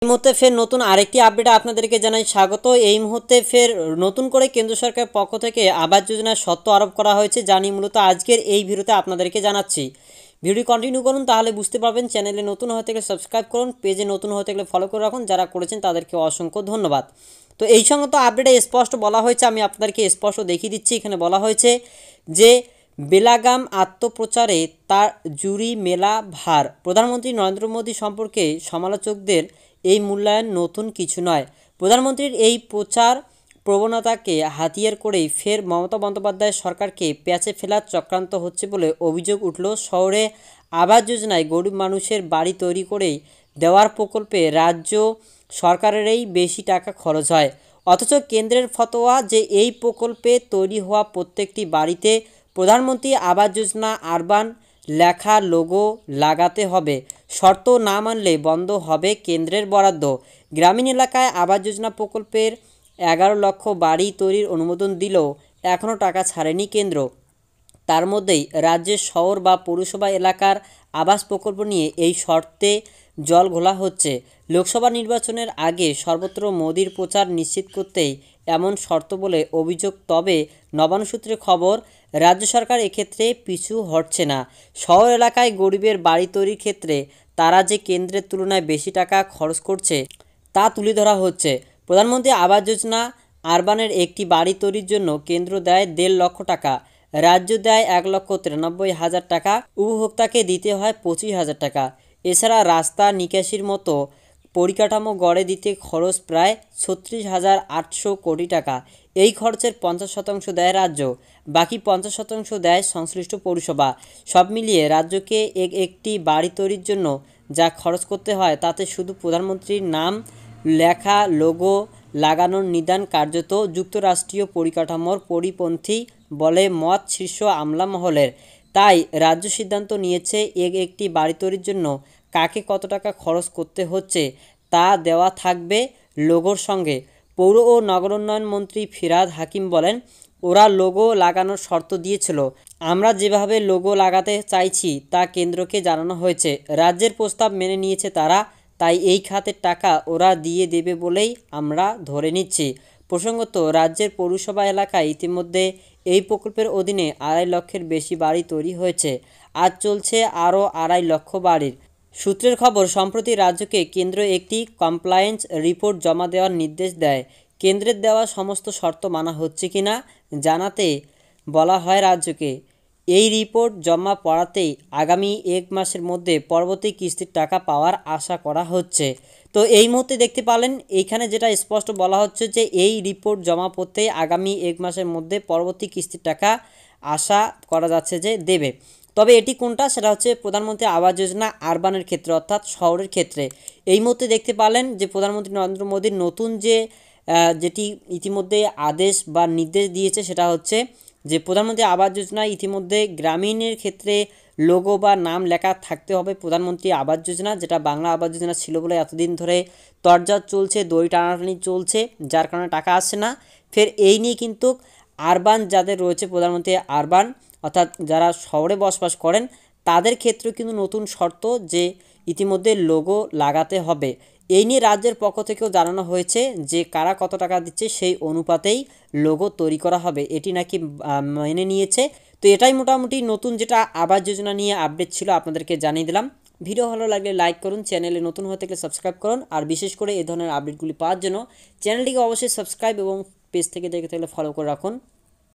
এই মুহূর্তে ফের নতুন আরেকটি আপডেট আপনাদেরকে জানাই স্বাগত। এই মুহূর্তে ফের নতুন করে কেন্দ্র সরকারের পক্ষ থেকে আবাস যোজনার শর্ত আরোপ করা হয়েছে, যা নিয়ে মূলত আজকের এই ভিডিওতে আপনাদেরকে জানাচ্ছি। ভিডিও কন্টিনিউ করুন, তাহলে বুঝতে পারবেন। চ্যানেলে নতুন হয়ে থাকলে সাবস্ক্রাইব করুন, পেজে নতুন হয়ে থাকলে ফলো করে রাখুন। যারা করেছেন তাদেরকে অসংখ্য ধন্যবাদ। তো এই সঙ্গে তো আপডেটে স্পষ্ট বলা হয়েছে, আমি আপনাদেরকে স্পষ্ট দেখিয়ে দিচ্ছি। এখানে বলা হয়েছে যে বেলাগাম আত্মপ্রচারে তার জুরি মেলা ভার। প্রধানমন্ত্রী নরেন্দ্র মোদী সম্পর্কে সমালোচকদের এই মূল্যায়ন নতুন কিছু নয়। প্রধানমন্ত্রীর এই প্রচার প্রবণতাকে হাতিয়ার করেই ফের মমতা বন্দ্যোপাধ্যায় সরকারকে প্যাচে ফেলার চক্রান্ত হচ্ছে বলে অভিযোগ উঠল। শহরে আবাস যোজনায় গরিব মানুষের বাড়ি তৈরি করেই দেওয়ার প্রকল্পে রাজ্য সরকারেরই বেশি টাকা খরচ হয়, অথচ কেন্দ্রের ফতোয়া যে এই প্রকল্পে তৈরি হওয়া প্রত্যেকটি বাড়িতে প্রধানমন্ত্রী আবাস যোজনা আরবান লেখা লোগো লাগাতে হবে। শর্ত না মানলে বন্ধ হবে কেন্দ্রের বরাদ্দ। গ্রামীণ এলাকায় আবাস যোজনা প্রকল্পের 11 লক্ষ বাড়ি তৈরির অনুমোদন দিলেও এখনও টাকা ছাড়েনি কেন্দ্র। তার মধ্যেই রাজ্যের শহর বা পৌরসভা এলাকার আবাস প্রকল্প নিয়ে এই শর্তে জল ঘোলা হচ্ছে। লোকসভা নির্বাচনের আগে সর্বত্র মোদির প্রচার নিশ্চিত করতেই এমন শর্ত বলে অভিযোগ। তবে নবান্ন সূত্রে খবর, রাজ্য সরকার এক্ষেত্রে পিছু হটছে না। শহর এলাকায় গরিবের বাড়ি তৈরির ক্ষেত্রে তারা যে কেন্দ্রের তুলনায় বেশি টাকা খরচ করছে তা তুলে ধরা হচ্ছে। প্রধানমন্ত্রী আবাস যোজনা আরবানের একটি বাড়ি তৈরির জন্য কেন্দ্র দেয় 1.5 লক্ষ টাকা, রাজ্য দেয় 1,93,000 টাকা, উপভোক্তাকে দিতে হয় 25,000 টাকা। এছাড়া রাস্তা নিকাশির মতো পরিকাঠামো গড়ে দিতে খরচ প্রায় 36,800 কোটি টাকা। এই খরচের 50% দেয় রাজ্য, বাকি 50% দেয় সংশ্লিষ্ট পৌরসভা। সব মিলিয়ে রাজ্যকে একটি বাড়ি তৈরির জন্য যা খরচ করতে হয় তাতে শুধু প্রধানমন্ত্রীর নাম লেখা লোগো লাগানোর নিদান কার্যত যুক্তরাষ্ট্রীয় পরিকাঠামোর পরিপন্থী বলে মত শীর্ষ আমলা মহলের। তাই রাজ্য সিদ্ধান্ত নিয়েছে একটি বাড়ি তৈরির জন্য কাকে কত টাকা খরচ করতে হচ্ছে তা দেওয়া থাকবে লোগোর সঙ্গে। পৌর ও নগরোন্নয়ন মন্ত্রী ফিরহাদ হাকিম বলেন, ওরা লোগো লাগানোর শর্ত দিয়েছিল, আমরা যেভাবে লোগো লাগাতে চাইছি তা কেন্দ্রকে জানানো হয়েছে। রাজ্যের প্রস্তাব মেনে নিয়েছে তারা, তাই এই খাতের টাকা ওরা দিয়ে দেবে বলেই আমরা ধরে নিচ্ছি। প্রসঙ্গত, রাজ্যের পৌরসভা এলাকায় ইতিমধ্যে এই প্রকল্পের অধীনে 2.5 লক্ষের বেশি বাড়ি তৈরি হয়েছে। আজ চলছে আরও 2.5 লক্ষ বাড়ির। সূত্রের খবর, সম্প্রতি রাজ্যকে কেন্দ্র একটি কমপ্লায়েন্স রিপোর্ট জমা দেওয়ার নির্দেশ দেয়। কেন্দ্রের দেওয়া সমস্ত শর্ত মানা হচ্ছে কিনা জানাতে বলা হয় রাজ্যকে। এই রিপোর্ট জমা পড়াতেই আগামী 1 মাসের মধ্যে পরবর্তী কিস্তির টাকা পাওয়ার আশা করা হচ্ছে। তো এই মুহূর্তে দেখতে পেলেন, এইখানে যেটা স্পষ্ট বলা হচ্ছে যে এই রিপোর্ট জমা পড়তেই আগামী 1 মাসের মধ্যে পরবর্তী কিস্তির টাকা আশা করা যাচ্ছে যে দেবে। তবে এটি কোনটা, সেটা হচ্ছে প্রধানমন্ত্রী আবাস যোজনা আরবানের ক্ষেত্রে, অর্থাৎ শহরের ক্ষেত্রে। এই মুহূর্তে দেখতে পেলেন যে প্রধানমন্ত্রী নরেন্দ্র মোদীর নতুন যেটি ইতিমধ্যে আদেশ বা নির্দেশ দিয়েছে, সেটা হচ্ছে যে প্রধানমন্ত্রী আবাস যোজনায় ইতিমধ্যে গ্রামীণের ক্ষেত্রে লোগো বা নাম লেখা থাকতে হবে প্রধানমন্ত্রী আবাস যোজনা, যেটা বাংলা আবাস যোজনা ছিল বলে এতদিন ধরে তরজা চলছে, দড়ি টানাটানি চলছে, যার কারণে টাকা আসছে না। ফের এই নিয়ে কিন্তু আরবান যাদের রয়েছে, প্রধানমন্ত্রী আরবান অর্থাৎ যারা শহরে বসবাস করেন, তাদের ক্ষেত্রেও কিন্তু নতুন শর্ত যে ইতিমধ্যে লোগো লাগাতে হবে। এই নিয়ে রাজ্যের পক্ষ থেকেও জানানো হয়েছে যে কারা কত টাকা দিচ্ছে সেই অনুপাতেই লোগো তৈরি করা হবে, এটি নাকি মেনে নিয়েছে। তো এটাই মোটামুটি নতুন যেটা আবাস যোজনা নিয়ে আপডেট ছিল, আপনাদেরকে জানিয়ে দিলাম। ভিডিও ভালো লাগলে লাইক করুন, চ্যানেলে নতুন হয়ে থাকলে সাবস্ক্রাইব করুন, আর বিশেষ করে এই ধরনের আপডেটগুলি পাওয়ার জন্য চ্যানেলটিকে অবশ্যই সাবস্ক্রাইব এবং পেজ থেকে দেখে থাকলে ফলো করে রাখুন।